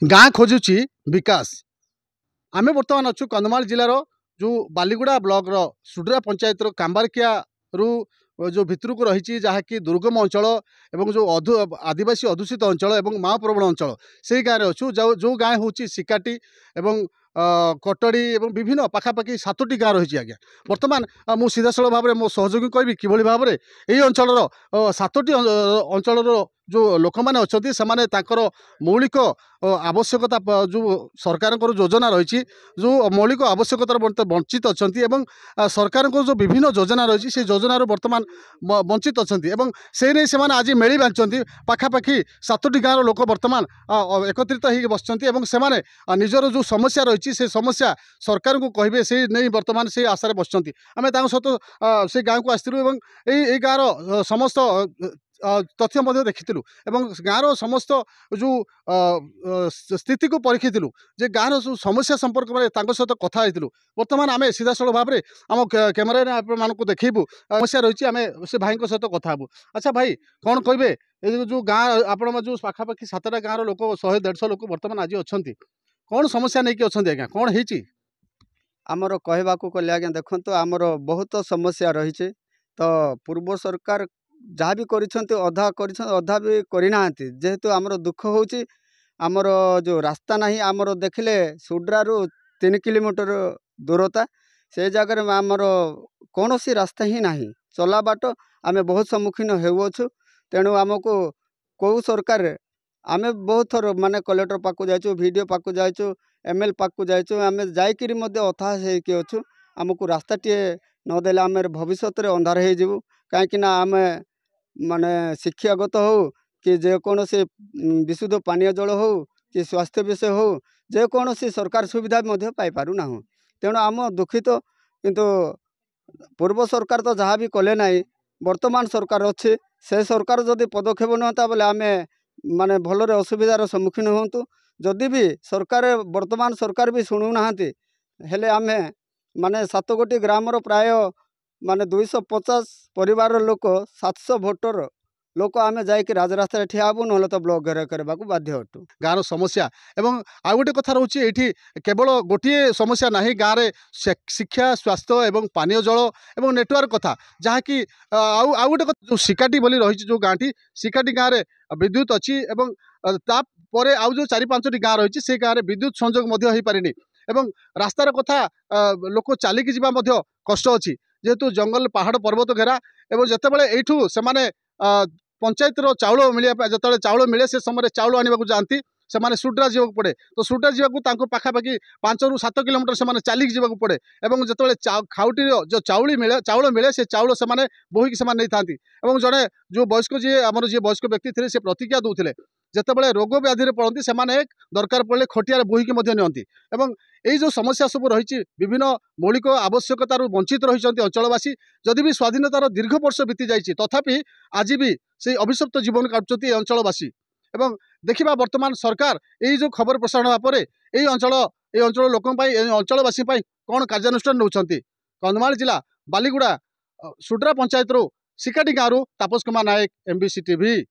गाँ खोजुची विकास। आमे बर्तमान अच्छु कंधमाल जिलार जो बालीगुड़ा ब्लॉक रो सुडरा पंचायत रो कांबारकिया रु जो भितर को रही जहाँकि दुर्गम अंचल एवं जो आदिवासी अधूषित अंचल एवं माओ प्रवण अंचल से गाँव में अच्छु जो गाँ हूँ सिकाटी एवं कटड़ी एवं विभिन्न पाखापाखि 7टी गाँ रही आज्ञा। बर्तमान मु सीधासल भाव में मो सहयोगी कहबी किभली भाव में यही अंचल 7टी अंचल जो लोक मैंने अच्छा से मौलिक आवश्यकता जो सरकार योजना रही जो मौलिक आवश्यकतार वंचित अच्छा सरकार जो विभिन्न योजना रही से योजन बर्तमान वंचित अच्छा से नहीं से आज मेली बांधि पाखापाखि 7टी गाँव लोक बर्तमान एकत्रित हो बसते निजर जो समस्या रही से समस्या सरकार को कहे से नहीं बर्तमान से आशार बसुँच आम सहित से गाँव को आसलु गाँव समस्त तथ्य देखीलु गाँव समस्त जो स्थिति को परीक्षिलु जे गाँव जो समस्या संपर्क में सहित कथा होइलु। बर्तमान आम सीधासल भाव में आम कैमेरा मानक देखू समस्या रही आम से भाई सहित कथा हबू। अच्छा भाई कौन कहे जो गाँ आप जो पाखापाखि 7टा गाँव लोक 100-150 लोक बर्तमान आज अच्छा कौन समस्या नहीं कि अच्छा आज्ञा कौन है आमर कहवाक गले आज्ञा देखो आमर बहुत समस्या रही तो पूर्व सरकार जहाँ भी अधा भी करना जेहेतु आमर दुख होची आमर जो रास्ता नहीं आमर देखले सुड्रारू 3 किलोमीटर दूरता से जगह में आमर कौन सी रास्ता ही नहीं चला बाट आम बहुत सम्मुखीन होउछु। तेणु आमको कौ सरकार आम बहुत थर माने कलेक्टर पाक जाइचु वीडियो पाक जाइचु एमएल पाक जाइचु आम जाइकिरी मध्य अथास होइकि अछु आमको रास्ता टे नदेले आम भविष्य में अंधार हो कहीं आम माने शिक्षागत हो कि जेकोसी विशुद्ध पानीय जल हो कि स्वास्थ्य विषय हो जेकोसी सरकार सुविधा पाई पारना। तेणु आम दुखित किंतु पूर्व सरकार तो जहाँ भी कले ना वर्तमान सरकार अच्छे से सरकार जदि पदक्षेप नता बोले आम माने भलरे असुविधार सम्मुखीन होतु जदि भी सरकार वर्तमान सरकार भी शुणुना हेले आम माने 7 गोटी ग्रामर प्राय माने 250 परिवार लोक 700 भोटर लोक आम जाकि राजरास्ता ठिया हबू ना तो ब्लॉक घेर करने को बाध्य हटू। गाँव समस्या एवं आ गोटे कथा रोचे ये केवल गोटे समस्या ना गाँव में शिक्षा स्वास्थ्य एवं पानीय जल एवं नेटवर्क कथा जहाँकि आउ गोटे जो सिकाटी बोली रही जो गाँटी सिकाटी गाँव में विद्युत अच्छी तापर आउ जो 4-5टी गाँव रही से गाँव में विद्युत संजोग हो पारिनी एवं रास्तार कथा लोक चलिकी जावा कष्ट अच्छी जेहेतु जंगल पहाड़ पर्वत घेरा एवं जितेबाला यू से पंचायत चाउल मिले जो चाउल मिले से समय चाउल आने जाती से सुड्रा जावाक पड़े तो सुड्रा जावाक पाखापाखि 5-7 किलोमीटर से चलिक जावाक पड़े एवं जो खाउटी जो चाउल मिले से चाउल से बोहिक से नहीं था जड़े जो वयस्क जी आम जी वयस्क व्यक्ति थे से प्रतिज्ञा दूसरे जितेबाला रोग व्याधि पड़ती से दरकार पड़े खटिया बोहिकी नियंती एवं यही जो समस्या सब रही विभिन्न मौलिक आवश्यकतार वंचित रही अंचलवासी जदि भी स्वाधीनतार दीर्घ वर्ष बीती जाइए तथापि आज भी से अभिशप्त जीवन काटुंट अंचलवासी एवं देखा वर्तमान सरकार यही जो खबर प्रसारण होगा यही अंचल लोक अंचलवासी कौन कार्यानुष्ठान नौकरी। कंधमाल जिला बालीगुड़ा सुड्रा पंचायत रू सिकाटी गाँव तापस कुमार नायक MBC TV।